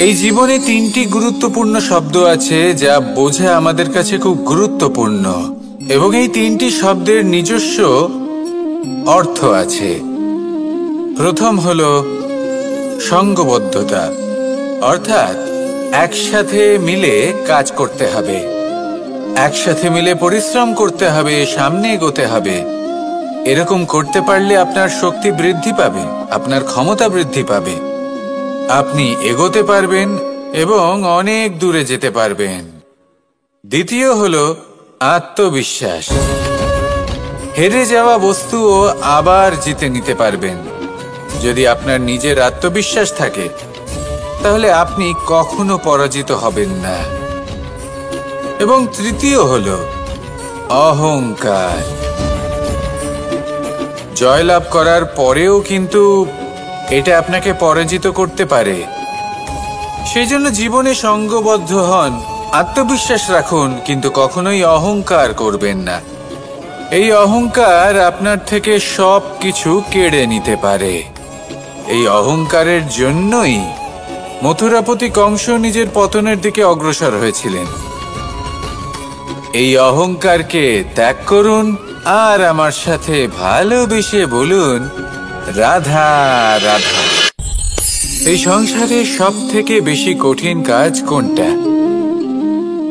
এই জীবনে তিনটি গুরুত্বপূর্ণ শব্দ আছে যা বোঝা আমাদের কাছে খুব গুরুত্বপূর্ণ, এবং এই তিনটি শব্দের নিজস্ব অর্থ আছে। প্রথম হলো সঙ্গবদ্ধতা, অর্থাৎ একসাথে মিলে কাজ করতে হবে, একসাথে মিলে পরিশ্রম করতে হবে, সামনে এগোতে হবে। এরকম করতে পারলে আপনার শক্তি বৃদ্ধি পাবে, আপনার ক্ষমতা বৃদ্ধি পাবে, আপনি এগোতে পারবেন এবং অনেক দূরে যেতে পারবেন। দ্বিতীয় হলো আত্মবিশ্বাস। হেরে যাওয়া বস্তুও আবার জিতে নিতে পারবেন। যদি আপনার নিজের আত্মবিশ্বাস থাকে তাহলে আপনি কখনো পরাজিত হবেন না। এবং তৃতীয় হলো অহংকার। জয়লাভ করার পরেও কিন্তু এটা আপনাকে পরাজিত করতে পারে। সেই জন্য জীবনে সঙ্গবদ্ধ হন, আত্মবিশ্বাস রাখুন, কিন্তু কখনোই অহংকার করবেন না। এই অহংকার আপনার থেকে সব কিছু কেড়ে নিতে পারে। এই অহংকারের জন্যই মথুরাপতি কংস নিজের পতনের দিকে অগ্রসর হয়েছিলেন। এই অহংকারকে ত্যাগ করুন আর আমার সাথে ভালোবেসে বলুন, রাধা রাধা। এই সংসারে সব থেকে বেশি কঠিন কাজ কোনটা?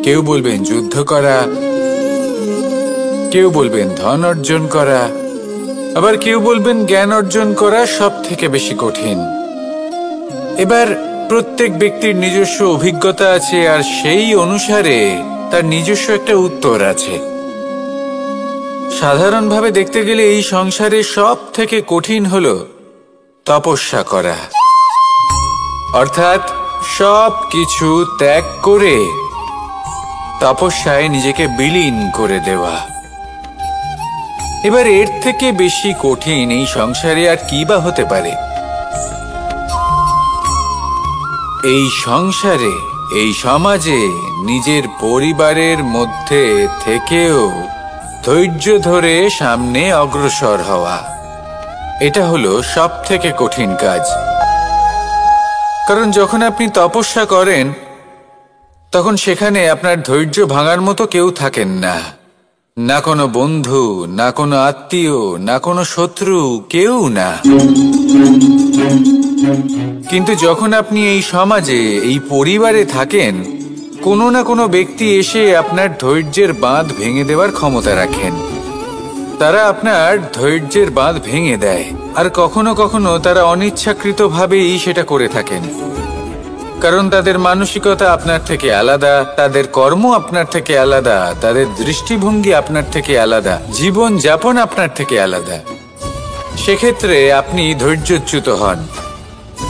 কেউ বলবেন যুদ্ধ করা, কেউ বলবেন ধন অর্জন করা, আবার কেউ বলবেন জ্ঞান অর্জন করা সব থেকে বেশি কঠিন। এবার প্রত্যেক ব্যক্তির নিজস্ব অভিজ্ঞতা আছে, আর সেই অনুসারে তার নিজস্ব একটা উত্তর আছে। সাধারণভাবে দেখতে গেলে এই সংসারে সব থেকে কঠিন হলো তপস্যা করা, অর্থাৎ সব কিছু ত্যাগ করে তপস্যায় নিজেকে বিলীন করে দেওয়া। এবার এর থেকে বেশি কঠিন এই সংসারে আর কি বা হতে পারে? এই সংসারে, এই সমাজে, নিজের পরিবারের মধ্যে থেকেও ধৈর্য ধরে সামনে অগ্রসর হওয়া, এটা হলো সব থেকে কঠিন কাজ। কারণ যখন আপনি তপস্যা করেন তখন সেখানে আপনার ধৈর্য ভাঙার মতো কেউ থাকেন না, না কোনো বন্ধু, না কোনো আত্মীয়, না কোনো শত্রু, কেউ না। কিন্তু যখন আপনি এই সমাজে, এই পরিবারে থাকেন, কোনো না কোনো ব্যক্তি এসে আপনার ধৈর্যের বাঁধ ভেঙে দেওয়ার ক্ষমতা রাখেন। তারা আপনার ধৈর্যের বাঁধ ভেঙে দেয়, আর কখনো কখনো তারা অনিচ্ছাকৃতভাবেই সেটা করে থাকেন। কারণ তাদের মানসিকতা আপনার থেকে আলাদা, তাদের কর্ম আপনার থেকে আলাদা, তাদের দৃষ্টিভঙ্গি আপনার থেকে আলাদা, জীবন যাপন আপনার থেকে আলাদা। সেক্ষেত্রে আপনি ধৈর্যচ্যুত হন,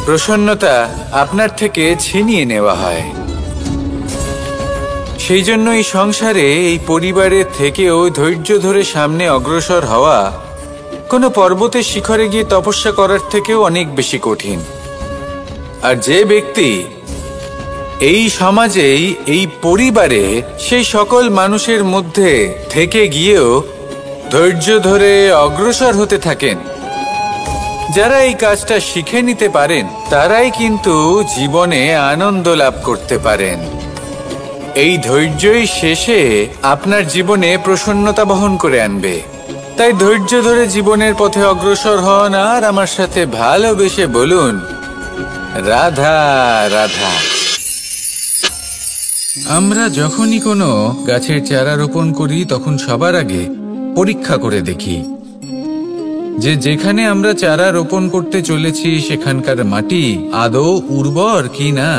প্রসন্নতা আপনার থেকে ছিনিয়ে নেওয়া হয়। সেই জন্য এই সংসারে, এই পরিবারের থেকেও ধৈর্য ধরে সামনে অগ্রসর হওয়া কোনো পর্বতের শিখরে গিয়ে তপস্যা করার থেকেও অনেক বেশি কঠিন। আর যে ব্যক্তি এই সমাজেই, এই পরিবারে, সেই সকল মানুষের মধ্যে থেকে গিয়েও ধৈর্য ধরে অগ্রসর হতে থাকেন, যারা এই কাজটা শিখে নিতে পারেন, তারাই কিন্তু জীবনে আনন্দ লাভ করতে পারেন। এই ধৈর্যই শেষে আপনার জীবনে প্রসন্নতা বহন করে আনবে। তাই ধৈর্য ধরে জীবনের পথে অগ্রসর হন আর আমার সাথে ভালোবেসে বলুন, রাধা রাধা। আমরা যখনই কোনো গাছের চারা রোপণ করি তখন সবার আগে পরীক্ষা করে দেখি যে যেখানে আমরা চারা রোপণ করতে চলেছি সেখানকার মাটি আদৌ উর্বর কি না,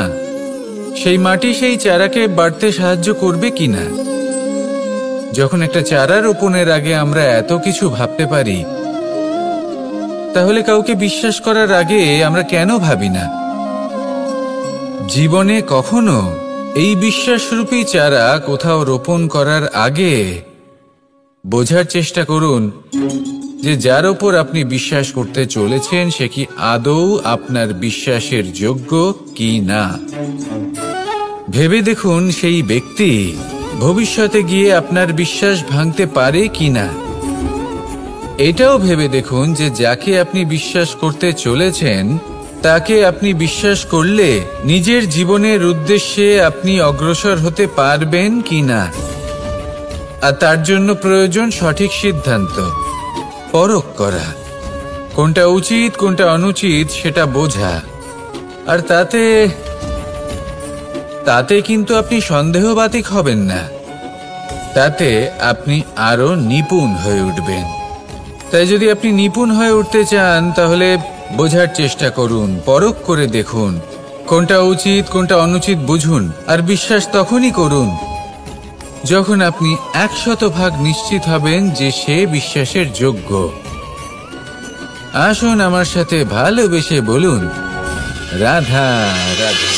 সেই মাটি সেই চারাকে বাড়তে সাহায্য করবে কিনা। যখন একটা চারা রোপণের আগে আমরা এত কিছু ভাবতে পারি, তাহলে কাউকে বিশ্বাস করার আগে আমরা কেন ভাবি না? জীবনে কখনো এই বিশ্বাসরূপী চারা কোথাও রোপণ করার আগে বোঝার চেষ্টা করুন যে যার ওপর আপনি বিশ্বাস করতে চলেছেন সে কি আদৌ আপনার বিশ্বাসের যোগ্য কি না। ভেবে দেখুন সেই ব্যক্তি ভবিষ্যতে গিয়ে আপনার বিশ্বাস ভাঙতে পারে কি না। এটাও ভেবে দেখুন যে যাকে আপনি বিশ্বাস করতে চলেছেন তাকে আপনি বিশ্বাস করলে নিজের জীবনের উদ্দেশ্যে আপনি অগ্রসর হতে পারবেন কিনা। আর তার জন্য প্রয়োজন সঠিক সিদ্ধান্ত, পরখ করা, কোনটা উচিত কোনটা অনুচিত সেটা বোঝা। আর তাতে কিন্তু আপনি সন্দেহবাতিক হবেন না, তাতে আপনি আরো নিপুণ হয়ে উঠবেন। তাই যদি আপনি নিপুণ হয়ে উঠতে চান তাহলে বোঝার চেষ্টা করুন, পরখ করে দেখুন, কোনটা উচিত কোনটা অনুচিত বুঝুন। আর বিশ্বাস তখনই করুন যখন আপনি 100% নিশ্চিত হবেন যে সে বিশ্বাসের যোগ্য। আসুন আমার সাথে ভালোবেসে বলুন, রাধা রাধা।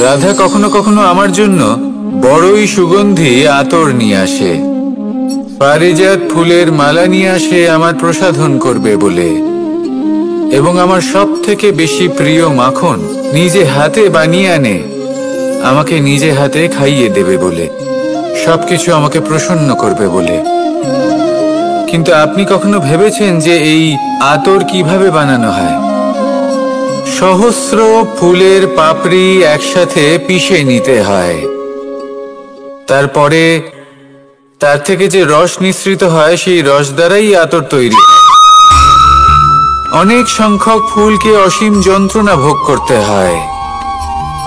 রাধা কখনো কখনো আমার জন্য বড়ই সুগন্ধি আতর নিয়ে আসে, পারিজাত ফুলের মালা নিয়ে আসে আমার প্রসাধন করবে বলে, এবং আমার সব থেকে বেশি প্রিয় মাখন নিজে হাতে বানিয়ে আনে আমাকে নিজে হাতে খাইয়ে দেবে বলে, সবকিছু আমাকে প্রসন্ন করবে বলে। কিন্তু আপনি কখনো ভেবেছেন যে এই আতর কিভাবে বানানো হয়? সহস্র ফুলের পাপড়ি একসাথে পিষে নিতে হয়, তারপরে তার থেকে যে রস নিঃসৃত হয় সেই রস দ্বারাই আতর তৈরি। অনেক সংখ্যক ফুলকে অসীম যন্ত্রণা ভোগ করতে হয়,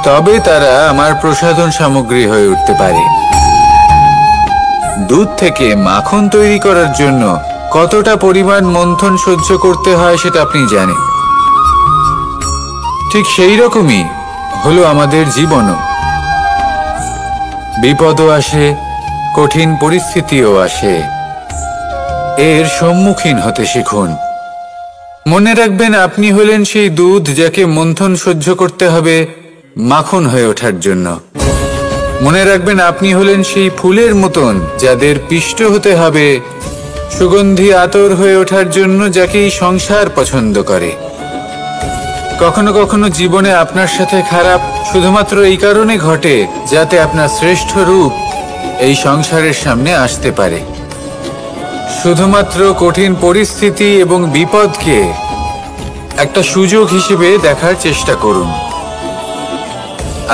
তবে তারা আমার প্রসাধন সামগ্রী হয়ে উঠতে পারে। দুধ থেকে মাখন তৈরি করার জন্য কতটা পরিমাণ মন্থন সহ্য করতে হয় সেটা আপনি জানেন। ঠিক সেই রকমই হলো আমাদের জীবনও। বিপদও আসে, কঠিন পরিস্থিতিও আসে, এর সম্মুখীন হতে শিখুন। মনে রাখবেন আপনি হলেন সেই দুধ যাকে মন্থন সহ্য করতে হবে মাখন হয়ে ওঠার জন্য। মনে রাখবেন আপনি হলেন সেই ফুলের মতন যাদের পিষ্ট হতে হবে সুগন্ধি আতর হয়ে ওঠার জন্য, যাকে এই সংসার পছন্দ করে। কখনো কখনো জীবনে আপনার সাথে খারাপ শুধুমাত্র এই কারণে ঘটে যাতে আপনার শ্রেষ্ঠ রূপ এই সংসারের সামনে আসতে পারে। শুধুমাত্র কঠিন পরিস্থিতি এবং বিপদকে একটা সুযোগ হিসেবে দেখার চেষ্টা করুন।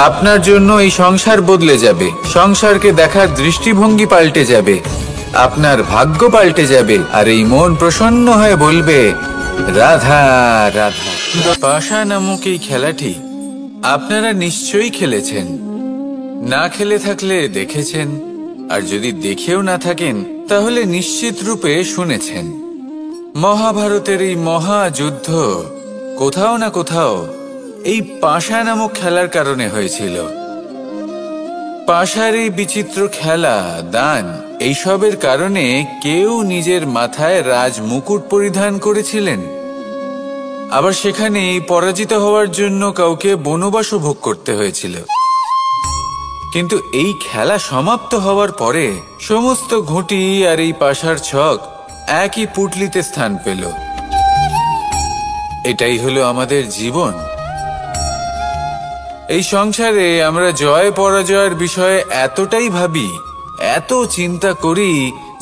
আপনার জন্য এই সংসার বদলে যাবে, সংসারকে দেখার দৃষ্টিভঙ্গি পাল্টে যাবে, আপনার ভাগ্য পাল্টে যাবে, আর এই মন প্রসন্ন হয়ে বলবে, রাধা রাধা। পাশা নামক এই খেলাটি আপনারা নিশ্চয়ই খেলেছেন, না খেলে থাকলে দেখেছেন, আর যদি দেখেও না থাকেন তাহলে নিশ্চিত রূপে শুনেছেন। মহাভারতের এই মহাযুদ্ধ কোথাও না কোথাও এই পাশা নামক খেলার কারণে হয়েছিল। পাশার এই বিচিত্র খেলা, দান, এইসবের কারণে কেউ নিজের মাথায় রাজ মুকুট পরিধান করেছিলেন, আবার সেখানে পরাজিত হওয়ার জন্য কাউকে বনবাসও ভোগ করতে হয়েছিল। কিন্তু এই খেলা সমাপ্ত হওয়ার পরে সমস্ত ঘুঁটি আর এই পাশার ছক একই পুটলিতে স্থান পেল। এটাই হলো আমাদের জীবন। এই সংসারে আমরা জয় পরাজয়ের বিষয়ে এতটাই ভাবি, এত চিন্তা করি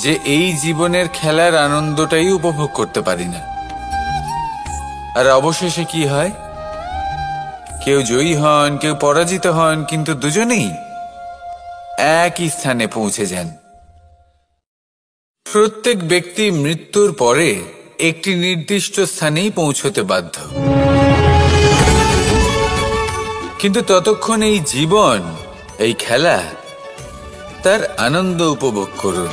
যে এই জীবনের খেলার আনন্দটাই উপভোগ করতে পারি না। আর অবশেষে কি হয়? কেউ জয়ী হন, কেউ পরাজিত হন, কিন্তু দুজনেই একই স্থানে পৌঁছে যান। প্রত্যেক ব্যক্তি মৃত্যুর পরে একটি নির্দিষ্ট স্থানেই পৌঁছতে বাধ্য, কিন্তু ততক্ষণ এই জীবন, এই খেলা, তার আনন্দ উপভোগ করুন।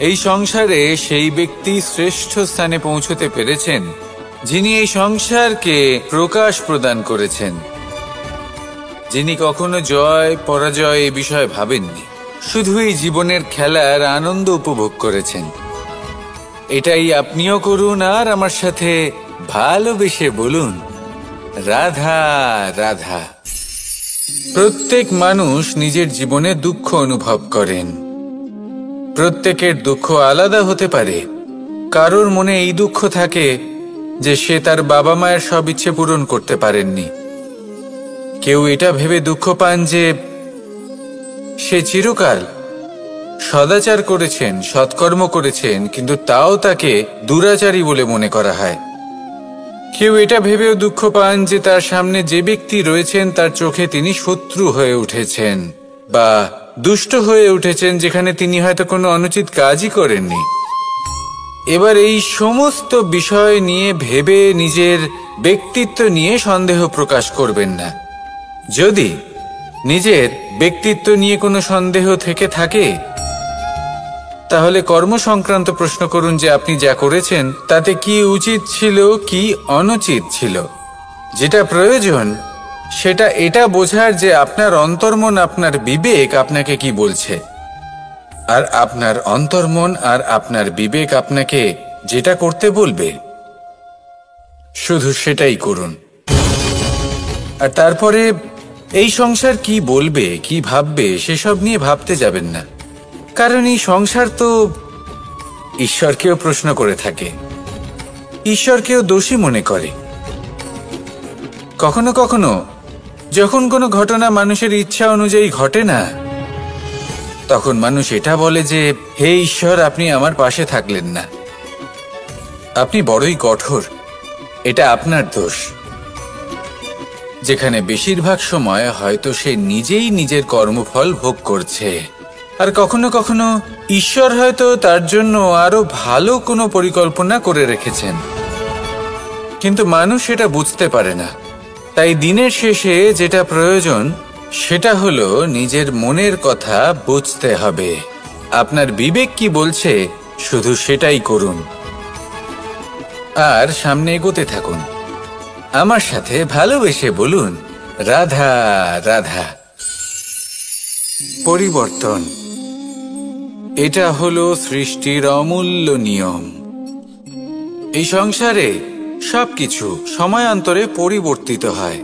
এই সংসারে সেই ব্যক্তি শ্রেষ্ঠ স্থানে পৌঁছতে পেরেছেন যিনি এই সংসারকে প্রকাশ প্রদান করেছেন, যিনি কখনো জয় পরাজয় এ বিষয়ে ভাবেননি, শুধু এই জীবনের খেলার আনন্দ উপভোগ করেছেন। এটাই আপনিও করুন, আর আমার সাথে ভালোবেসে বলুন, রাধা রাধা। প্রত্যেক মানুষ নিজের জীবনে দুঃখ অনুভব করেন। প্রত্যেকের দুঃখ আলাদা হতে পারে। কারোর মনে এই দুঃখ থাকে যে সে তার বাবা মায়ের সব ইচ্ছে পূরণ করতে পারেননি। কেউ এটা ভেবে দুঃখ পান যে সে চিরকাল সদাচার করেছেন, সৎকর্ম করেছেন, কিন্তু তাও তাকে দুরাচারী বলে মনে করা হয়। কেউ এটা ভেবেও দুঃখ পান যে তার সামনে যে ব্যক্তি রয়েছেন তার চোখে তিনি শত্রু হয়ে উঠেছেন বা দুষ্ট হয়ে উঠেছেন, যেখানে তিনি হয়তো কোনো অনুচিত কাজই করেননি। এবার এই সমস্ত বিষয় নিয়ে ভেবে নিজের ব্যক্তিত্ব নিয়ে সন্দেহ প্রকাশ করবেন না। যদি নিজের ব্যক্তিত্ব নিয়ে কোনো সন্দেহ থেকে থাকে, তাহলে কর্ম সংক্রান্ত প্রশ্ন করুন যে আপনি যা করেছেন তাতে কি উচিত ছিল, কি অনুচিত ছিল। যেটা প্রয়োজন সেটা এটা বোঝার যে আপনার অন্তর্মন, আপনার বিবেক আপনাকে কি বলছে, আর আপনার অন্তর্মন আর আপনার বিবেক আপনাকে যেটা করতে বলবে শুধু সেটাই করুন। আর তারপরে এই সংসার কি বলবে, কি ভাববে সেসব নিয়ে ভাবতে যাবেন না, কারণ এই সংসার তো ঈশ্বরকেও প্রশ্ন করে থাকে, ঈশ্বরকেও দোষী মনে করে। কখনো কখনো যখন কোনো ঘটনা মানুষের ইচ্ছা অনুযায়ী ঘটে না, তখন মানুষ এটা বলে যে হে ঈশ্বর, আপনি আমার পাশে থাকলেন না, আপনি বড়ই কঠোর, এটা আপনার দোষ। যেখানে বেশিরভাগ সময় হয়তো সে নিজেই নিজের কর্মফল ভোগ করছে। আর কখনো কখনো ঈশ্বর হয়তো তার জন্য আরো ভালো কোনো পরিকল্পনা করে রেখেছেন, কিন্তু মানুষ এটা বুঝতে পারে না। তাই দিনের শেষে যেটা প্রয়োজন সেটা হলো নিজের মনের কথা বুঝতে হবে। আপনার বিবেক কি বলছে শুধু সেটাই করুন, আর সামনে এগোতে থাকুন। আমার সাথে ভালোবেসে বলুন, রাধা রাধা। পরিবর্তন, এটা হলো সৃষ্টির অমূল্য নিয়ম। এই সংসারে সবকিছু সময়ান্তরে পরিবর্তিত হয়,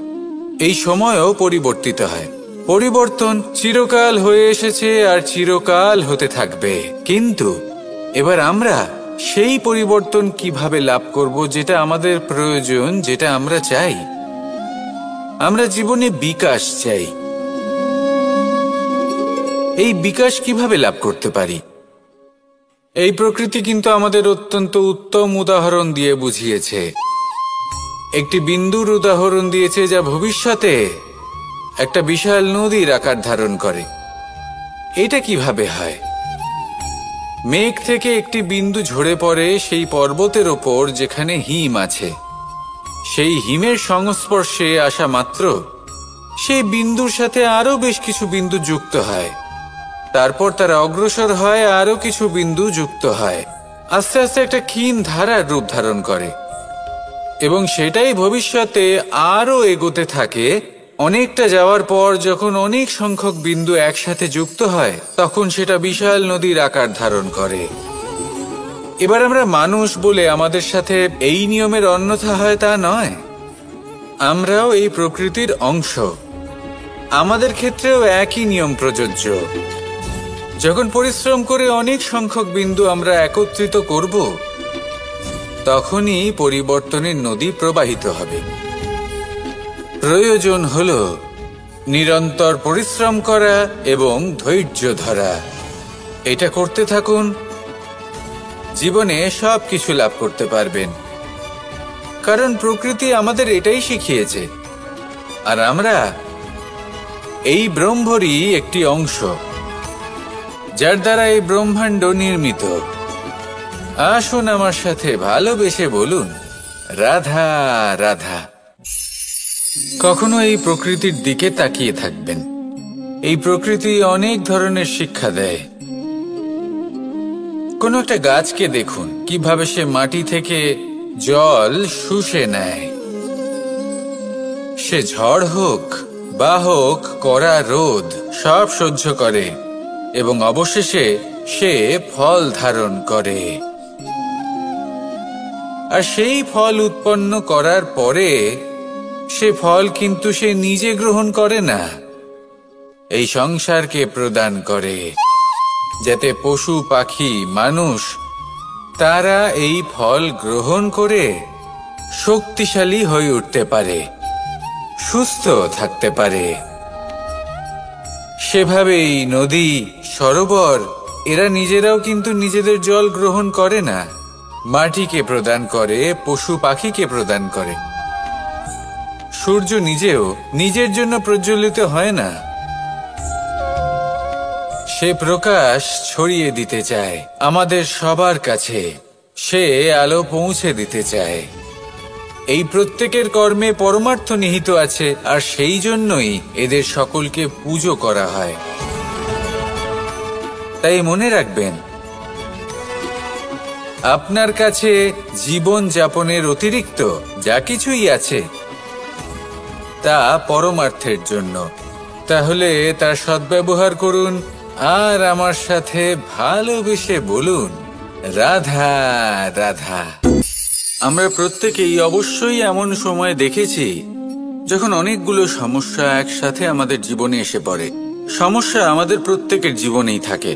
এই সময়ও পরিবর্তিত হয়। পরিবর্তন চিরকাল হয়ে এসেছে আর চিরকাল হতে থাকবে। কিন্তু এবার আমরা সেই পরিবর্তন কিভাবে লাভ করব, যেটা আমাদের প্রয়োজন, যেটা আমরা চাই। আমরা জীবনে বিকাশ চাই। এই বিকাশ কিভাবে লাভ করতে পারি? এই প্রকৃতি কিন্তু আমাদের অত্যন্ত উত্তম উদাহরণ দিয়ে বুঝিয়েছে। একটি বিন্দুর উদাহরণ দিয়েছে যা ভবিষ্যতে একটা বিশাল নদীর আকার ধারণ করে। এটা কিভাবে হয়? মেঘ থেকে একটি বিন্দু ঝরে পড়ে সেই পর্বতের ওপর যেখানে হিম আছে। সেই হিমের সংস্পর্শে আসা মাত্র সেই বিন্দুর সাথে আরো বেশ কিছু বিন্দু যুক্ত হয়। তারপর তারা অগ্রসর হয়, আরো কিছু বিন্দু যুক্ত হয়, আস্তে আস্তে একটা ক্ষীণ ধারার রূপ ধারণ করে, এবং সেটাই ভবিষ্যতে আরো এগোতে থাকে। অনেকটা যাওয়ার পর যখন অনেক সংখ্যক বিন্দু একসাথে যুক্ত হয়, তখন সেটা বিশাল নদীর আকার ধারণ করে। এবার আমরা মানুষ বলে আমাদের সাথে এই নিয়মের অন্যথা হয় তা নয়। আমরাও এই প্রকৃতির অংশ, আমাদের ক্ষেত্রেও একই নিয়ম প্রযোজ্য। যখন পরিশ্রম করে অনেক সংখ্যক বিন্দু আমরা একত্রিত করব, তখনই পরিবর্তনের নদী প্রবাহিত হবে। প্রয়োজন হলো নিরন্তর পরিশ্রম করা এবং ধৈর্য ধরা। এটা করতে থাকুন, জীবনে সব কিছু লাভ করতে পারবেন। কারণ প্রকৃতি আমাদের এটাই শিখিয়েছে, আর আমরা এই ব্রহ্মরই একটি অংশ, যার দ্বারা এই ব্রহ্মাণ্ড নির্মিত। আসুন আমার সাথে ভালোবেসে বলুন, রাধা রাধা। কখনো এই প্রকৃতির দিকে তাকিয়ে থাকবেন। এই প্রকৃতি অনেক ধরনের শিক্ষা দেয়। কোনো একটা গাছকে দেখুন, কিভাবে সে মাটি থেকে জল শুষে নেয়। সে ঝড় হোক বা হোক কড়া রোদ, সব সহ্য করে এবং অবশেষে সে ফল ধারণ করে। আর সেই ফল উৎপন্ন করার পরে সে ফল কিন্তু সে নিজে গ্রহণ করে না, এই সংসারকে প্রদান করে, যাতে পশু পাখি মানুষ তারা এই ফল গ্রহণ করে শক্তিশালী হয়ে উঠতে পারে, সুস্থ থাকতে পারে। সেভাবেই নদী, সরোবর এরা নিজেরাও কিন্তু নিজেদের জল গ্রহণ করে না, মাটিকে প্রদান করে, পশু পাখিকে প্রদান করে। সূর্য নিজেও নিজের জন্য প্রজ্বলিত হয় না, সে প্রকাশ ছড়িয়ে দিতে চায় আমাদের সবার কাছে, সে আলো পৌঁছে দিতে চায়। এই প্রত্যেকের কর্মে পরমার্থ নিহিত আছে, আর সেই জন্যই এদের সকলকে পুজো করা হয়। তাই মনে রাখবেন, আপনার কাছে জীবন যাপনের অতিরিক্ত যা কিছুই আছে তা পরমার্থের জন্য। তাহলে তার সদ্ব্যবহার করুন আর আমার সাথে ভালোবেসে বলুন, রাধা রাধা। আমরা প্রত্যেকেই অবশ্যই এমন সময় দেখেছি যখন অনেকগুলো সমস্যা একসাথে আমাদের জীবনে এসে পড়ে। সমস্যা আমাদের প্রত্যেকের জীবনেই থাকে,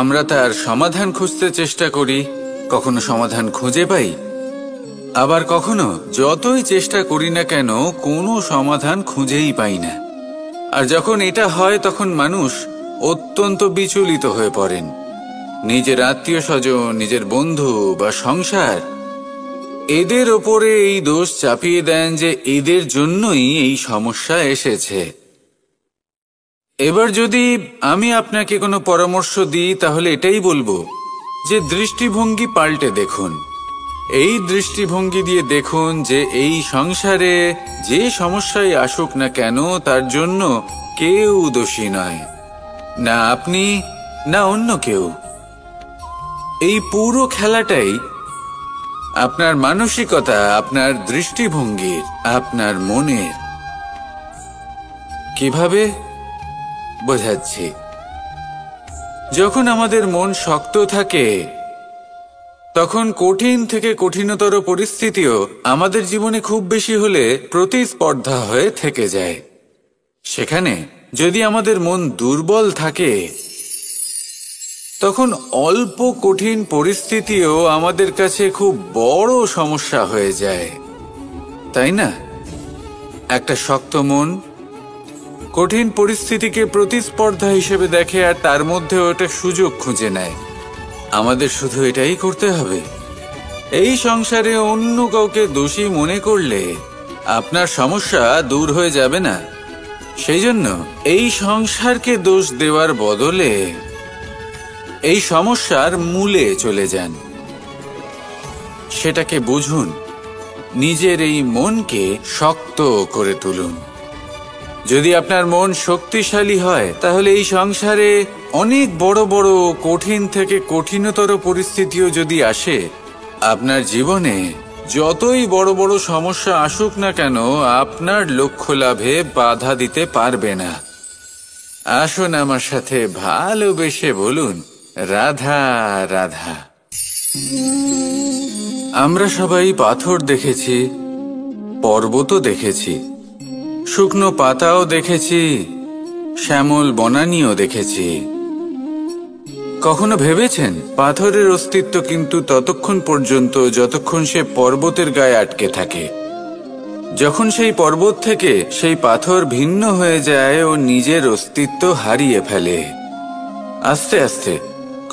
আমরা তার সমাধান খুঁজতে চেষ্টা করি, কখনো সমাধান খুঁজে পাই, আবার কখনো যতই চেষ্টা করি না কেন কোনো সমাধান খুঁজেই পাই না। আর যখন এটা হয় তখন মানুষ অত্যন্ত বিচলিত হয়ে পড়েন। নিজের আত্মীয় স্বজন, নিজের বন্ধু বা সংসার, এদের ওপরে এই দোষ চাপিয়ে দেন যে এদের জন্যই এই সমস্যা এসেছে। এবার যদি আমি আপনাকে কোনো পরামর্শ দিই তাহলে এটাই বলবো যে দৃষ্টিভঙ্গি পাল্টে দেখুন। এই দৃষ্টিভঙ্গি দিয়ে দেখুন যে এই সংসারে যে সমস্যায় আসুক না কেন তার জন্য কেউ দোষী নয়, না আপনি না অন্য কেউ। এই পুরো খেলাটাই আপনার মানসিকতা, আপনার দৃষ্টিভঙ্গির, আপনার মনের। কিভাবে বোঝাচ্ছি, যখন আমাদের মন শক্ত থাকে তখন কঠিন থেকে কঠিনতর পরিস্থিতিও আমাদের জীবনে খুব বেশি হলে প্রতিস্পর্ধা হয়ে থেকে যায়। সেখানে যদি আমাদের মন দুর্বল থাকে তখন অল্প কঠিন পরিস্থিতিও আমাদের কাছে খুব বড় সমস্যা হয়ে যায়, তাই না? একটা শক্ত মন কঠিন পরিস্থিতিকে প্রতিস্পর্ধা হিসেবে দেখে আর তার মধ্যে ওটা সুযোগ খুঁজে নেয়। আমাদের শুধু এটাই করতে হবে। এই সংসারে অন্য কাউকে দোষী মনে করলে আপনার সমস্যা দূর হয়ে যাবে না। সেই জন্য এই সংসারকে দোষ দেওয়ার বদলে এই সমস্যার মূলে চলে যান, সেটাকে বুঝুন, নিজের এই মনকে শক্ত করে তুলুন। যদি আপনার মন শক্তিশালী হয় তাহলে এই সংসারে অনেক বড় বড় কঠিন থেকে কঠিনতর পরিস্থিতিও যদি আসে, আপনার জীবনে যতই বড় বড় সমস্যা আসুক না কেন আপনার লক্ষ্য লাভে বাধা দিতে পারবে না। আসুন আমার সাথে ভালোবেসে বলুন, রাধা রাধা। আমরা সবাই পাথর দেখেছি, পর্বতও দেখেছি, শুকনো পাতাও দেখেছি, শ্যামল বনানীও দেখেছি। কখনো ভেবেছেন পাথরের অস্তিত্ব কিন্তু ততক্ষণ পর্যন্ত যতক্ষণ সে পর্বতের গায়ে আটকে থাকে। যখন সেই পর্বত থেকে সেই পাথর ভিন্ন হয়ে যায় ও নিজের অস্তিত্ব হারিয়ে ফেলে। আস্তে আস্তে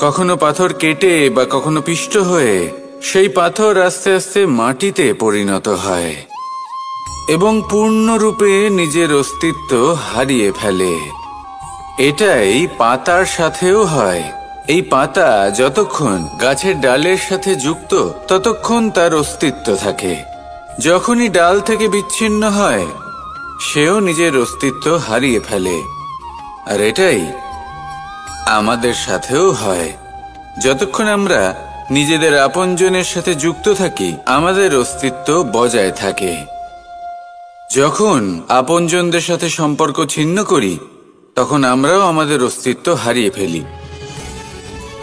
কখনো পাথর কেটে বা কখনো পিষ্ট হয়ে সেই পাথর আস্তে আস্তে মাটিতে পরিণত হয় এবং পূর্ণরূপে নিজের অস্তিত্ব হারিয়ে ফেলে। এটাই পাতার সাথেও হয়। এই পাতা যতক্ষণ গাছের ডালের সাথে যুক্ত ততক্ষণ তার অস্তিত্ব থাকে। যখনই ডাল থেকে বিচ্ছিন্ন হয় সেও নিজের অস্তিত্ব হারিয়ে ফেলে। আর এটাই আমাদের সাথেও হয়। যতক্ষণ আমরা নিজেদের আপনজনের সাথে যুক্ত থাকি আমাদের অস্তিত্ব বজায় থাকে। যখন আপনজনদের সাথে সম্পর্ক ছিন্ন করি তখন আমরাও আমাদের অস্তিত্ব হারিয়ে ফেলি।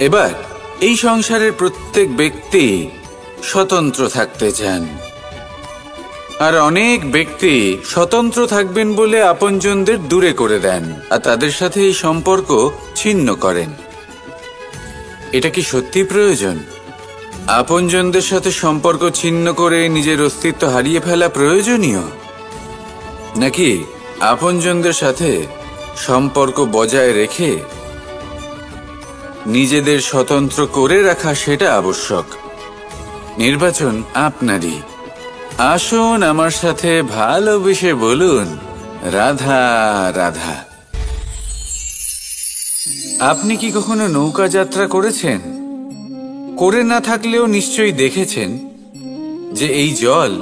এবার এই সংসারের প্রত্যেক ব্যক্তি স্বতন্ত্র থাকতে চান, আর অনেক ব্যক্তি স্বতন্ত্র থাকবেন বলে আপনজনদের দূরে করে দেন আর তাদের সাথে এই সম্পর্ক ছিন্ন করেন। এটা কি সত্যি প্রয়োজন? আপনজনদের সাথে সম্পর্ক ছিন্ন করে নিজের অস্তিত্ব হারিয়ে ফেলা প্রয়োজনীয়, নাকি আপনজনদের সাথে সম্পর্ক বজায় রেখে নিজেদের স্বতন্ত্র করে রাখা সেটা আবশ্যক। নির্বাচন আপনারই। আসুন আমার সাথে ভালোবেসে বলুন, রাধা রাধা। আপনি কি কখনো নৌকা যাত্রা করেছেন? করে না থাকলেও নিশ্চয়ই দেখেছেন যে এই জল,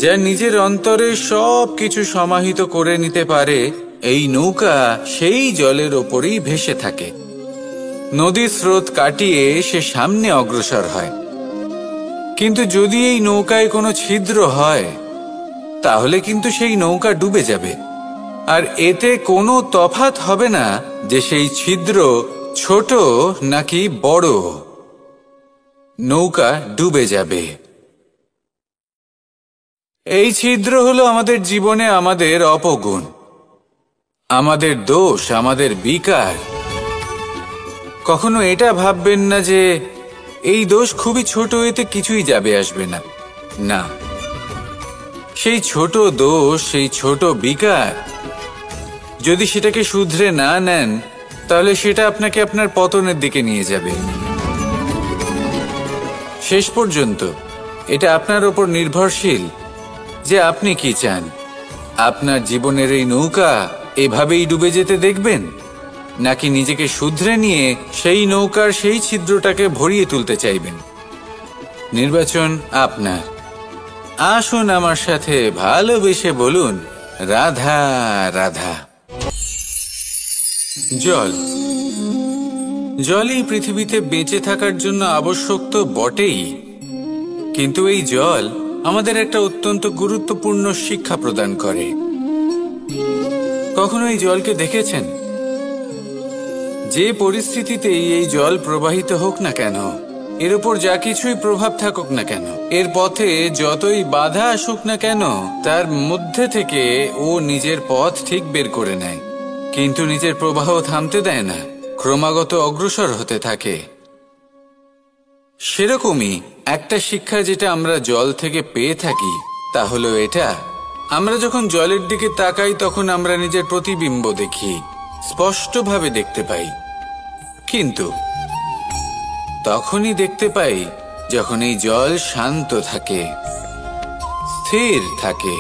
যা নিজের অন্তরে সব কিছু সমাহিত করে নিতে পারে, এই নৌকা সেই জলের ওপরেই ভেসে থাকে। নদীর স্রোত কাটিয়ে সে সামনে অগ্রসর হয়। কিন্তু যদি এই নৌকায় কোনো ছিদ্র হয়, তাহলে কিন্তু সেই নৌকা ডুবে যাবে। আর এতে কোনো তফাৎ হবে না যে সেই ছিদ্র ছোট নাকি বড়, নৌকা ডুবে যাবে। এই ছিদ্র হলো আমাদের জীবনে আমাদের অপগুণ, আমাদের দোষ, আমাদের বিকার। কখনো এটা ভাববেন না যে এই দোষ খুবই ছোট, এতে কিছুই যাবে আসবে না। না, সেই ছোট দোষ, সেই ছোট বিকার, যদি সেটাকে শুধরে না নেন, তাহলে সেটা আপনাকে আপনার পতনের দিকে নিয়ে যাবে। শেষ পর্যন্ত এটা আপনার ওপর নির্ভরশীল যে আপনি কি চান। আপনার জীবনের এই নৌকা এভাবেই ডুবে যেতে দেখবেন, নাকি নিজেকে শুধরে নিয়ে সেই নৌকার সেই ছিদ্রটাকে ভরিয়ে তুলতে চাইবেন? নির্বাচন আপনার। আসুন আমার সাথে ভালোবেসে বলুন, রাধা রাধা। জল, জলই পৃথিবীতে বেঁচে থাকার জন্য আবশ্যক তো বটেই, কিন্তু এই জল আমাদের একটা অত্যন্ত গুরুত্বপূর্ণ শিক্ষা প্রদান করে। কখনো এই জলকে দেখেছেন? যে পরিস্থিতিতেই এই জল প্রবাহিত হোক না কেন, এর উপর যা কিছুই প্রভাব থাকুক না কেন, এর পথে যতই বাধা আসুক না কেন, তার মধ্যে থেকে ও নিজের পথ ঠিক বের করে নেয়, কিন্তু নিজের প্রবাহ থামতে দেয় না, ক্রমাগত অগ্রসর হতে থাকে। সেরকমই একটা শিক্ষা যেটা আমরা জল থেকে পেয়ে থাকি, তা হলো এটা: আমরা যখন জলের দিকে তাকাই, তখন আমরা নিজের প্রতিবিম্ব দেখি, স্পষ্টভাবে দেখতে পাই। কিন্তু তখনই দেখতে পাই যখন এই জল শান্ত থাকে, স্থির থাকে।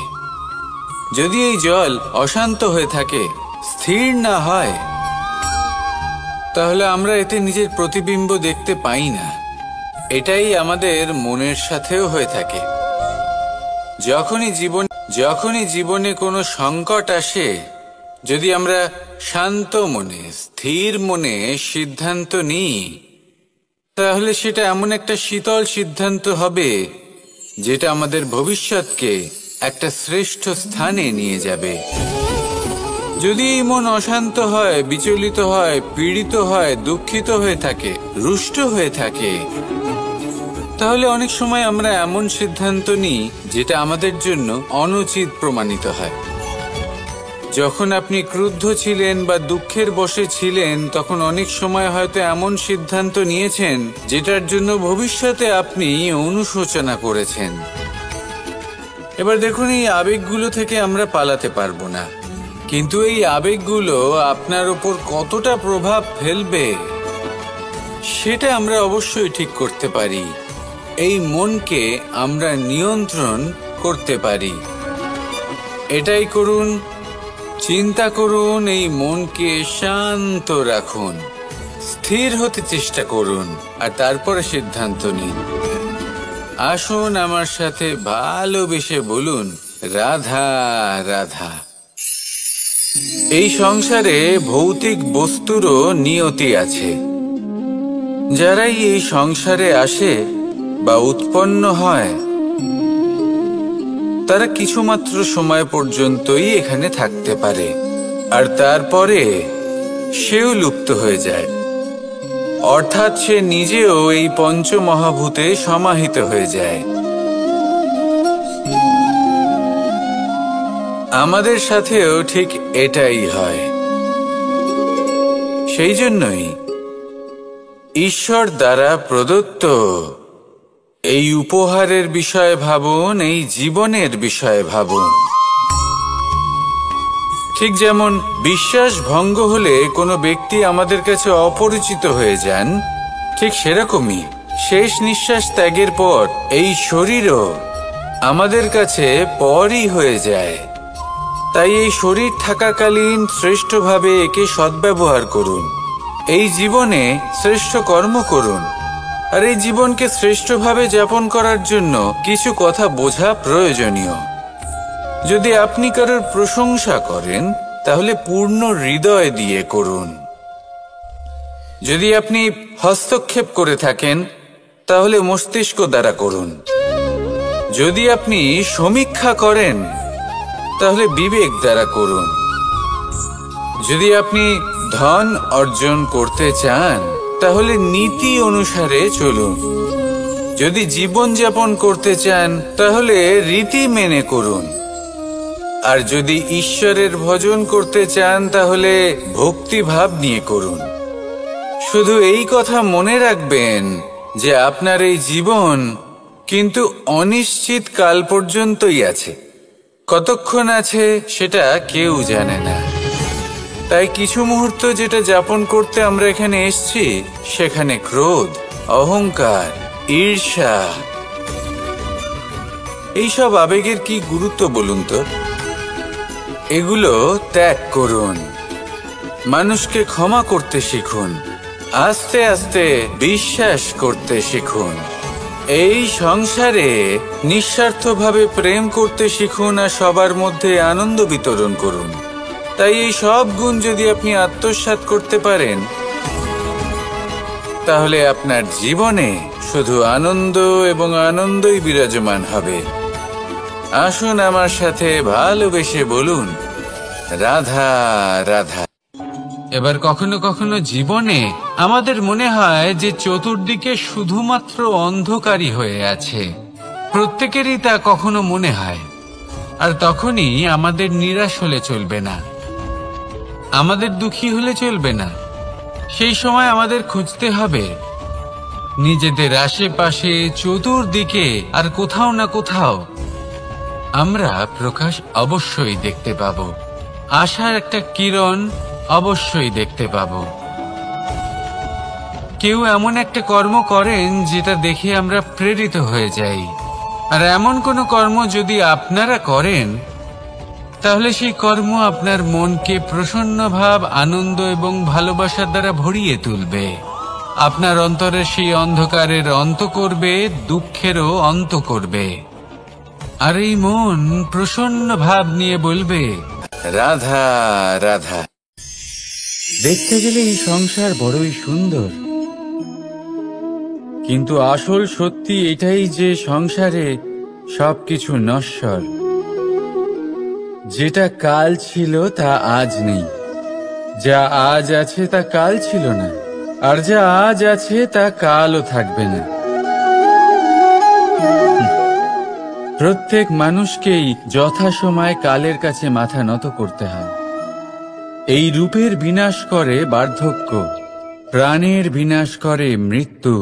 যদি এই জল অশান্ত হয়ে থাকে, স্থির না হয়, তাহলে আমরা এতে নিজের প্রতিবিম্ব দেখতে পাই না। এটাই আমাদের মনের সাথেও হয়ে থাকে। যখনই জীবনে কোনো সংকট আসে, যদি আমরা শান্ত মনে, স্থির মনে সিদ্ধান্ত নিই, তাহলে সেটা এমন একটা শীতল সিদ্ধান্ত হবে যেটা আমাদের ভবিষ্যৎকে একটা শ্রেষ্ঠ স্থানে নিয়ে যাবে। যদি এই মন অশান্ত হয়, বিচলিত হয়, পীড়িত হয়, দুঃখিত হয়ে থাকে, রুষ্ট হয়ে থাকে, তাহলে অনেক সময় আমরা এমন সিদ্ধান্ত নিই যেটা আমাদের জন্য অনুচিত প্রমাণিত হয়। যখন আপনি ক্রুদ্ধ ছিলেন বা দুঃখের বশে ছিলেন, তখন অনেক সময় হয়তো এমন সিদ্ধান্ত নিয়েছেন যেটার জন্য ভবিষ্যতে আপনি অনুশোচনা করেছেন। এবার দেখুন, এই আবেগগুলো থেকে আমরা পালাতে পারবো না, কিন্তু এই আবেগগুলো আপনার উপর কতটা প্রভাব ফেলবে সেটা আমরা অবশ্যই ঠিক করতে পারি। এই মনকে আমরা নিয়ন্ত্রণ করতে পারি। এটাই করুন, চিন্তা করুন, এই মনকে শান্ত রাখুন, স্থির হতে চেষ্টা করুন, আর তারপরে সিদ্ধান্ত নিন। আসুন আমার সাথে ভালোবেসে বলুন, রাধা রাধা। এই সংসারে ভৌতিক বস্তুরও নিয়তি আছে। যারাই এই সংসারে আসে বা উৎপন্ন হয়, তারা কিছুমাত্র সময় পর্যন্তই এখানে থাকতে পারে, আর তারপরে সেও লুপ্ত হয়ে যায়। অর্থাৎ সে নিজেও এই পঞ্চমহাভূতে সমাহিত হয়ে যায়। আমাদের সাথেও ঠিক এটাই হয়। সেই জন্যই ঈশ্বর দ্বারা প্রদত্ত এই উপহারের বিষয়ে ভাবুন, এই জীবনের বিষয়ে ভাবুন। ঠিক যেমন বিশ্বাস ভঙ্গ হলে কোনো ব্যক্তি আমাদের কাছে অপরিচিত হয়ে যান, ঠিক সেরকমই শেষ নিঃশ্বাস ত্যাগের পর এই শরীরও আমাদের কাছে পরই হয়ে যায়। তাই এই শরীর থাকাকালীন শ্রেষ্ঠভাবে একে সদ্ব্যবহার করুন, এই জীবনে শ্রেষ্ঠ কর্ম করুন। আর এই জীবনকে শ্রেষ্ঠভাবে যাপন করার জন্য কিছু কথা বোঝা প্রয়োজনীয়। যদি আপনি কারোর প্রশংসা করেন তাহলে পূর্ণ হৃদয় দিয়ে করুন। যদি আপনি হস্তক্ষেপ করে থাকেন তাহলে মস্তিষ্ক দ্বারা করুন। যদি আপনি সমীক্ষা করেন তাহলে বিবেক দ্বারা করুন। যদি আপনি ধন অর্জন করতে চান তাহলে নীতি অনুসারে চলুন। যদি জীবন যাপন করতে চান তাহলে রীতি মেনে করুন। আর যদি ঈশ্বরের ভজন করতে চান তাহলে ভক্তিভাব নিয়ে করুন। শুধু এই কথা মনে রাখবেন যে আপনার এই জীবন কিন্তু অনিশ্চিত কাল পর্যন্তই আছে। কতক্ষণ আছে সেটা কেউ জানে না। তাই কিছু মুহূর্ত যেটা যাপন করতে আমরা এখানে এসেছি, সেখানে ক্রোধ, অহংকার, ঈর্ষা, এইসব আবেগের কি গুরুত্ব বলুন তো? এগুলো ত্যাগ করুন। মানুষকে ক্ষমা করতে শিখুন। আস্তে আস্তে বিশ্বাস করতে শিখুন। এই সংসারে নিঃস্বার্থভাবে প্রেম করতে শিখুন আর সবার মধ্যে আনন্দ বিতরণ করুন। তাই এই সব গুণ যদি আপনি আত্মসাৎ করতে পারেন তাহলে আপনার জীবনে শুধু আনন্দ এবং আনন্দই বিরাজমান হবে। আসুন আমার সাথে ভালোবেসে বলুন, রাধা রাধা। এবার কখনো কখনো জীবনে আমাদের মনে হয় যে চতুর্দিকে শুধুমাত্র অন্ধকারই হয়ে আছে। প্রত্যেকেরই তা কখনো মনে হয়। আর তখনই আমাদের নিরাশ হলে চলবে না, আমাদের দুঃখী হলে চলবে না। সেই সময় আমাদের খুঁজতে হবে নিজেদের আশেপাশে, চতুর্দিকে আর কোথাও না কোথাও আমরা প্রকাশ অবশ্যই দেখতে পাব। আশার একটা কিরণ অবশ্যই দেখতে পাব। কেউ এমন একটা কর্ম করেন যেটা দেখে আমরা প্রেরিত হয়ে যাই। আর এমন কোনো কর্ম যদি আপনারা করেন তাহলে সেই কর্ম আপনার মনকে প্রসন্ন ভাব, আনন্দ এবং ভালোবাসার দ্বারা ভরিয়ে তুলবে। আপনার অন্তরের সেই অন্ধকারের অন্ত করবে, দুঃখেরও অন্ত করবে। আর এই মন প্রসন্ন ভাব নিয়ে বলবে, রাধা রাধা। দেখতে গেলে এই সংসার বড়ই সুন্দর, কিন্তু আসল সত্যি এটাই যে সংসারে সবকিছু নশ্বর। যেটা কাল ছিল তা আজ নেই, যা আজ আছে তা কাল ছিল না, আর যা আজ আছে তা কালও থাকবে না। প্রত্যেক মানুষকেই যথাসময়ে কালের কাছে মাথা নত করতে হয়। এই রূপের বিনাশ করে বার্ধক্য, প্রাণের বিনাশ করে মৃত্যু।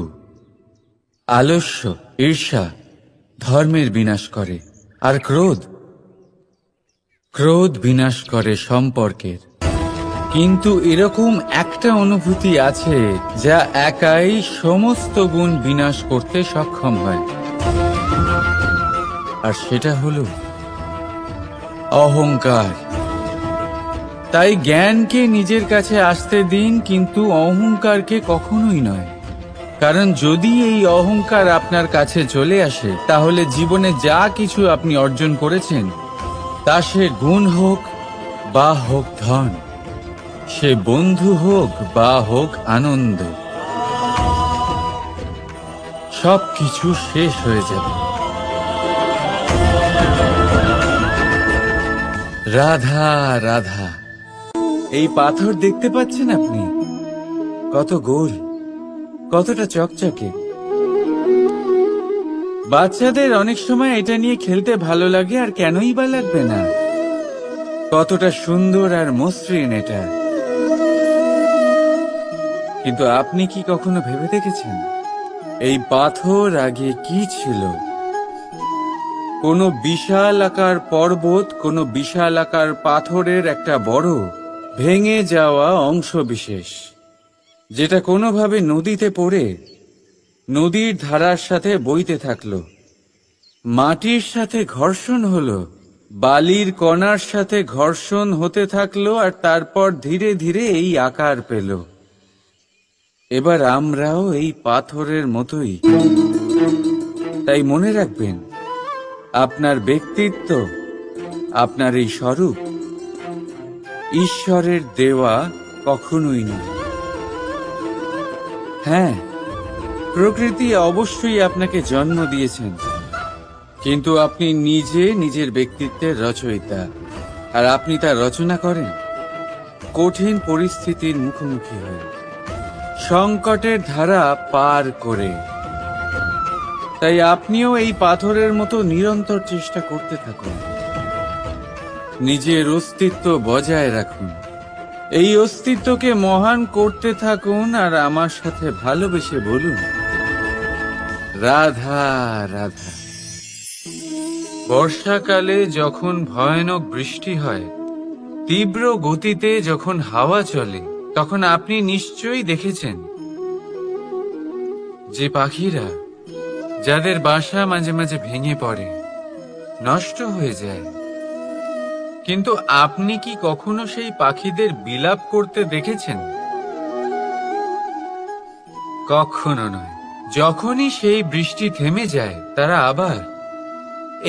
আলস্য, ঈর্ষা ধর্মের বিনাশ করে, আর ক্রোধ বিনাশ করে সম্পর্কের। কিন্তু এরকম একটা অনুভূতি আছে যা একাই সমস্ত গুণ বিনাশ করতে সক্ষম হয়, আর সেটা হলো অহংকার। তাই জ্ঞানকে নিজের কাছে আসতে দিন, কিন্তু অহংকারকে কখনোই নয়। কারণ যদি এই অহংকার আপনার কাছে চলে আসে তাহলে জীবনে যা কিছু আপনি অর্জন করেছেন, তা সে গুণ হোক বা হোক ধন, সে বন্ধু হোক বা হোক আনন্দ, সবকিছু শেষ হয়ে যাবে। রাধা রাধা। এই পাথর দেখতে পাচ্ছেন আপনি? কত গোল, কতটা চকচকে। বাচ্চাদের অনেক সময় এটা নিয়ে খেলতে ভালো লাগে, আর কেনই বা লাগবে না? কতটা সুন্দর আর মসৃণ এটা। কিন্তু আপনি কি কখনো ভেবে দেখেছেন এই পাথর আগে কি ছিল? কোনো বিশাল আকার পর্বত, কোনো বিশাল আকার পাথরের একটা বড় ভেঙে যাওয়া অংশ বিশেষ, যেটা কোনোভাবে নদীতে পড়ে নদীর ধারার সাথে বইতে থাকলো, মাটির সাথে ঘর্ষণ হলো, বালির কণার সাথে ঘর্ষণ হতে থাকলো, আর তারপর ধীরে ধীরে এই আকার পেল। এবার আমরাও এই পাথরের মতোই। তাই মনে রাখবেন, আপনার ব্যক্তিত্ব, আপনার এই স্বরূপ ঈশ্বরের দেওয়া কখনোই নয়। হ্যাঁ, প্রকৃতি অবশ্যই আপনাকে জন্ম দিয়েছেন, কিন্তু আপনি নিজে নিজের ব্যক্তিত্বের রচয়িতা, আর আপনি তা রচনা করেন কঠিন পরিস্থিতির মুখোমুখি হয়ে, সংকটের ধারা পার করে। তাই আপনিও এই পাথরের মতো নিরন্তর চেষ্টা করতে থাকুন, নিজের অস্তিত্ব বজায় রাখুন, এই অস্তিত্বকে মহান করতে থাকুন, আর আমার সাথে ভালোবেসে বলুন, রাধা রাধা। বর্ষাকালে যখন ভয়ানক বৃষ্টি হয়, তীব্র গতিতে যখন হাওয়া চলে, তখন আপনি নিশ্চয়ই দেখেছেন যে পাখিরা, যাদের বাসা মাঝে মাঝে ভেঙে পড়ে, নষ্ট হয়ে যায়, কিন্তু আপনি কি কখনো সেই পাখিদের বিলাপ করতে দেখেছেন? কখনো নয়। যখনই সেই বৃষ্টি থেমে যায়, তারা আবার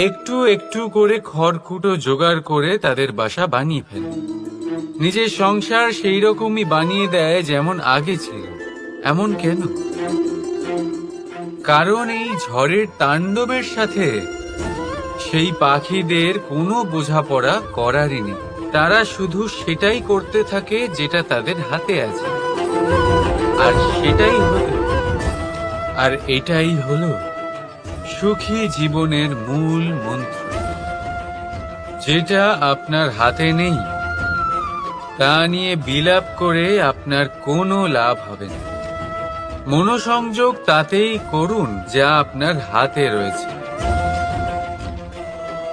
একটু একটু করে খড়কুটো জোগাড় করে তাদের বাসা বানিয়ে ফেলে, নিজের সংসার সেই রকমই বানিয়ে দেয় যেমন আগে ছিল। এমন কেন? কারণ এই ঝড়ের তাণ্ডবের সাথে সেই পাখিদের কোনো বোঝাপড়া করারই নেই। তারা শুধু সেটাই করতে থাকে যেটা তাদের হাতে আছে, আর সেটাই হলো, আর এটাই হলো সুখী জীবনের মূল মন্ত্র। যেটা আপনার হাতে নেই, তা নিয়ে বিলাপ করে আপনার কোনো লাভ হবে না। মনোসংযোগ তাতেই করুন যা আপনার হাতে রয়েছে।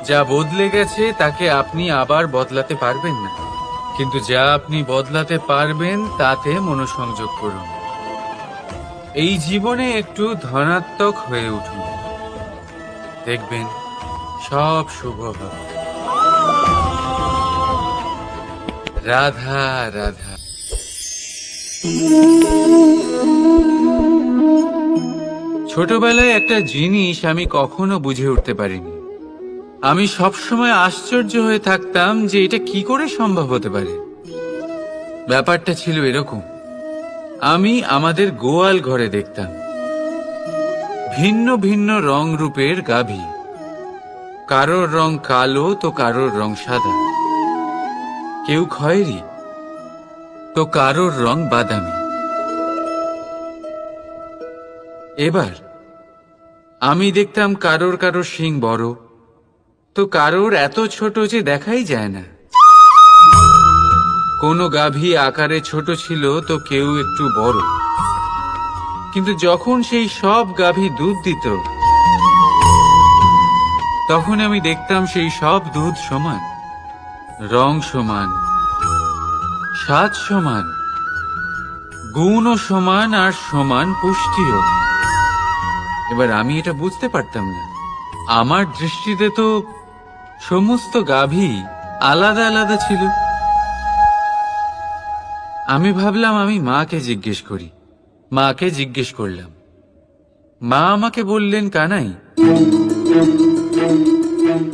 যা বদলে গেছে তাকে আপনি আবার বদলাতে পারবেন না, কিন্তু যা আপনি বদলাতে পারবেন তাতে মনোসংযোগ করুন। এই জীবনে একটু ধনাত্মক হয়ে উঠুন, দেখবেন সব শুভ হবে। রাধা রাধা। ছোটবেলায় একটা জিনিস আমি কখনো বুঝে উঠতে পারিনি। আমি সবসময় আশ্চর্য হয়ে থাকতাম যে এটা কি করে সম্ভব হতে পারে। ব্যাপারটা ছিল এরকম, আমি আমাদের গোয়াল ঘরে দেখতাম ভিন্ন ভিন্ন রং রূপের গাভী। কারোর রং কালো তো কারোর রং সাদা, কেউ খয়েরি তো কারোর রং বাদামি। এবার আমি দেখতাম কারোর কারোর শিং বড় তো কারোর এত ছোট যে দেখাই যায় না। কোনো গাভী আকারে ছোট ছিল তো কেউ একটু বড়, কিন্তু যখন সেই সব গাভী দুধ দিত, তখন আমি দেখতাম সেই সব দুধ সমান, রং সমান, স্বাদ সমান, গুণও সমান, আর সমান পুষ্টিও। এবার আমি এটা বুঝতে পারতাম না। আমার দৃষ্টিতে তো সমস্ত গাভী আলাদা আলাদা ছিল। আমি ভাবলাম আমি মাকে জিজ্ঞেস করি। মাকে জিজ্ঞেস করলাম। মা আমাকে বললেন, কানাই,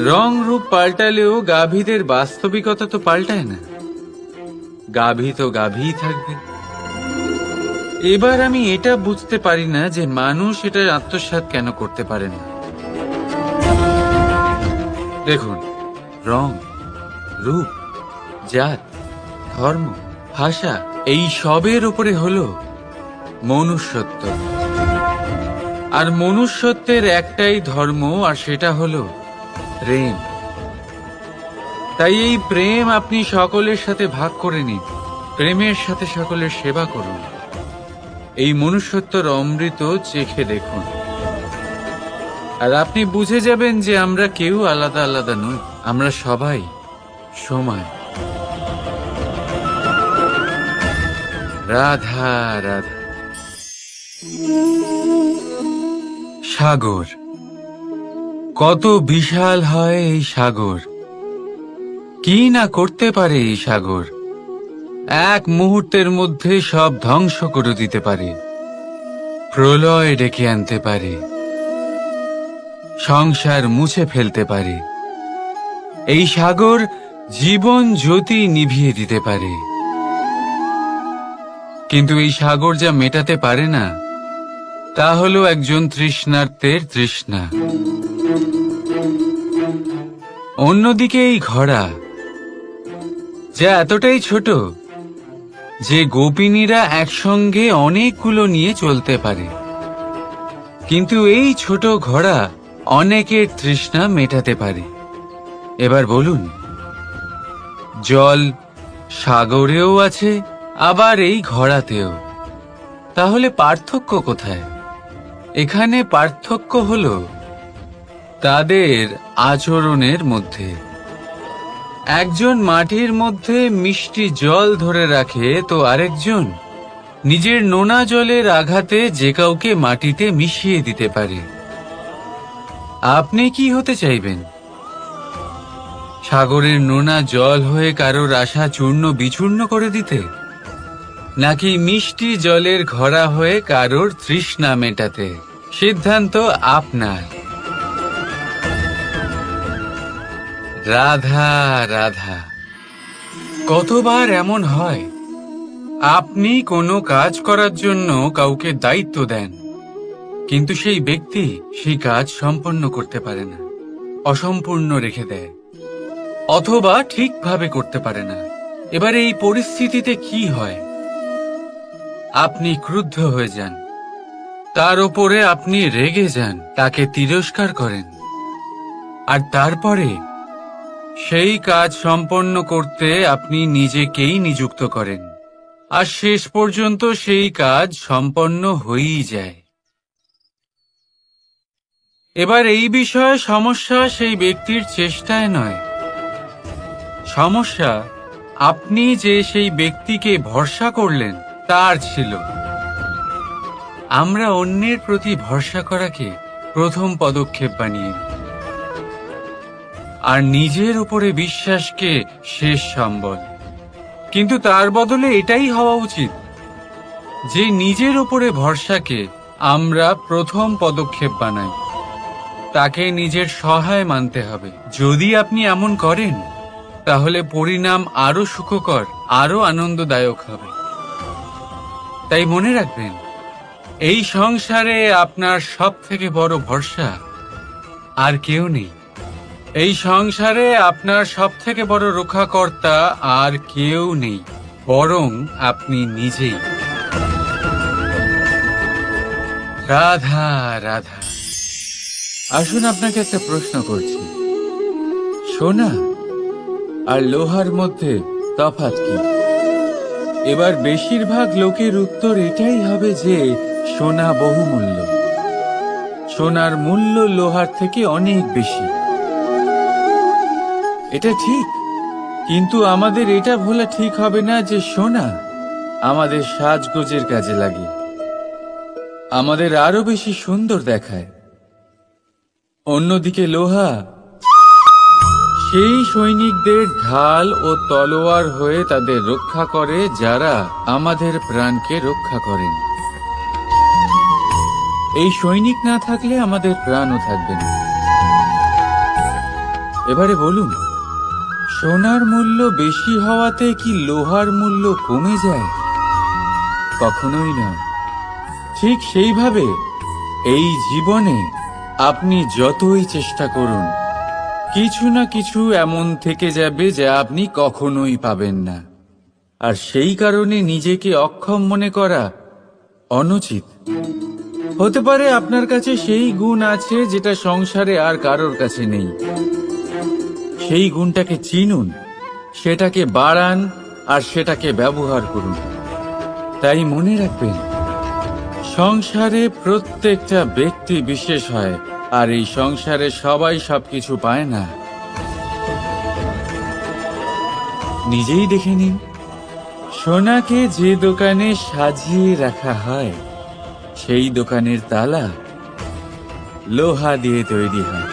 রং রূপ পাল্টালেও গাভীদের বাস্তবিকতা তো পাল্টায় না। গাভী তো গাভীই থাকবে। এবার আমি এটা বুঝতে পারি না যে মানুষ এটা আত্মসাৎ কেন করতে পারে না। দেখুন, রং, রূপ, জাত, ধর্ম, ভাষা, এই সবের উপরে হলো মনুষ্যত্ব। আর মনুষ্যত্বের একটাই ধর্ম, আর সেটা হলো প্রেম। তাই এই প্রেম আপনি সকলের সাথে ভাগ করে নিন, প্রেমের সাথে সকলের সেবা করুন। এই মনুষ্যত্বর অমৃত চেখে দেখুন। আর আপনি বুঝে যাবেন যে আমরা কেউ আলাদা আলাদা নই, আমরা সবাই সমান। রাধা রাধা। সাগর, কত বিশাল হয় এই সাগর! কি না করতে পারে এই সাগর! এক মুহূর্তের মধ্যে সব ধ্বংস করে দিতে পারে, প্রলয় ডেকে আনতে পারে, সংসার মুছে ফেলতে পারে। এই সাগর জীবন জ্যোতি নিভিয়ে দিতে পারে। কিন্তু এই সাগর যা মেটাতে পারে না, তা হলো একজন তৃষ্ণার্তের তৃষ্ণা। অন্যদিকে এই ঘোড়া, যা এতটাই ছোট যে গোপিনীরা একসঙ্গে অনেকগুলো নিয়ে চলতে পারে, কিন্তু এই ছোট ঘোড়া অনেকের তৃষ্ণা মেটাতে পারে। এবার বলুন, জল সাগরেও আছে, আবার এই ঘোড়াতেও। তাহলে পার্থক্য কোথায়? এখানে পার্থক্য হলো তাদের আচরণের মধ্যে। একজন মাটির মধ্যে মিষ্টি জল ধরে রাখে, তো আরেকজন নিজের নোনা জলের আঘাতে যে কাউকে মাটিতে মিশিয়ে দিতে পারে। আপনি কি হতে চাইবেন? সাগরের নোনা জল হয়ে কারোর আশা চূর্ণ বিচূর্ণ করে দিতে, নাকি মিষ্টি জলের ঘোড়া হয়ে কারোর তৃষ্ণা মেটাতে? সিদ্ধান্ত আপনার। রাধা রাধা। কতবার এমন হয়, আপনি কোনো কাজ করার জন্য কাউকে দায়িত্ব দেন, কিন্তু সেই ব্যক্তি সেই কাজ সম্পন্ন করতে পারে না, অসম্পূর্ণ রেখে দেয়, অথবা ঠিকভাবে করতে পারে না। এবার এই পরিস্থিতিতে কি হয়? আপনি ক্রুদ্ধ হয়ে যান, তার উপরে আপনি রেগে যান, তাকে তিরস্কার করেন, আর তারপরে সেই কাজ সম্পন্ন করতে আপনি নিজেকেই নিযুক্ত করেন, আর শেষ পর্যন্ত সেই কাজ সম্পন্ন হয়েই যায়। এবার এই বিষয়ে সমস্যা সেই ব্যক্তির চেষ্টায় নয়, সমস্যা আপনি যে সেই ব্যক্তিকে ভরসা করলেন তার ছিল। আমরা অন্যের প্রতি ভরসা করাকে প্রথম পদক্ষেপ বানিয়ে নিই, আর নিজের উপরে বিশ্বাসকে শেষ সম্বল। কিন্তু তার বদলে এটাই হওয়া উচিত যে নিজের উপরে ভরসাকে আমরা প্রথম পদক্ষেপ বানাই, তাকে নিজের সহায় মানতে হবে। যদি আপনি এমন করেন, তাহলে পরিণাম আরো সুখকর, আরো আনন্দদায়ক হবে। তাই মনে রাখবেন, এই সংসারে আপনার সবথেকে বড় ভরসা আর কেউ নেই। এই সংসারে আপনার সবথেকে বড় রক্ষাকর্তা আর কেউ নেই, বরং আপনি নিজেই। রাধা রাধা। আসুন আপনাকে একটা প্রশ্ন করছি, সোনা আর লোহার মধ্যে তফাৎ কি? এবার বেশিরভাগ লোকের উত্তর এটাই হবে যে সোনা বহুমূল্য, সোনার মূল্য লোহার থেকে অনেক বেশি। এটা ঠিক, কিন্তু আমাদের এটা ভোলা ঠিক হবে না যে সোনা আমাদের সাজগোজের কাজে লাগে, আমাদের আরো বেশি সুন্দর দেখায়। অন্যদিকে লোহা সেই সৈনিকদের ঢাল ও তলোয়ার হয়ে তাদের রক্ষা করে, যারা আমাদের প্রাণকে রক্ষা করেন। এই সৈনিক না থাকলে আমাদের প্রাণও থাকবে না। এবারে বলুন, সোনার মূল্য বেশি হওয়াতে কি লোহার মূল্য কমে যায়? কখনোই না। ঠিক সেইভাবে এই জীবনে আপনি যতই চেষ্টা করুন, কিছু না কিছু এমন থেকে যাবে যা আপনি কখনোই পাবেন না, আর সেই কারণে নিজেকে অক্ষম মনে করা অনুচিত। হতে পারে আপনার কাছে সেই গুণ আছে যেটা সংসারে আর কারোর কাছে নেই। সেই গুণটাকে চিনুন, সেটাকে বাড়ান, আর সেটাকে ব্যবহার করুন। তাই মনে রাখবেন, সংসারে প্রত্যেকটা ব্যক্তি বিশেষ হয় আর এই সংসারে সবাই সবকিছু পায় না। নিজেই দেখে নিন, সোনাকে যে দোকানে সাজিয়ে রাখা হয় সেই দোকানের তালা লোহা দিয়ে তৈরি হয়।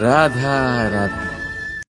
রাধা রাধা।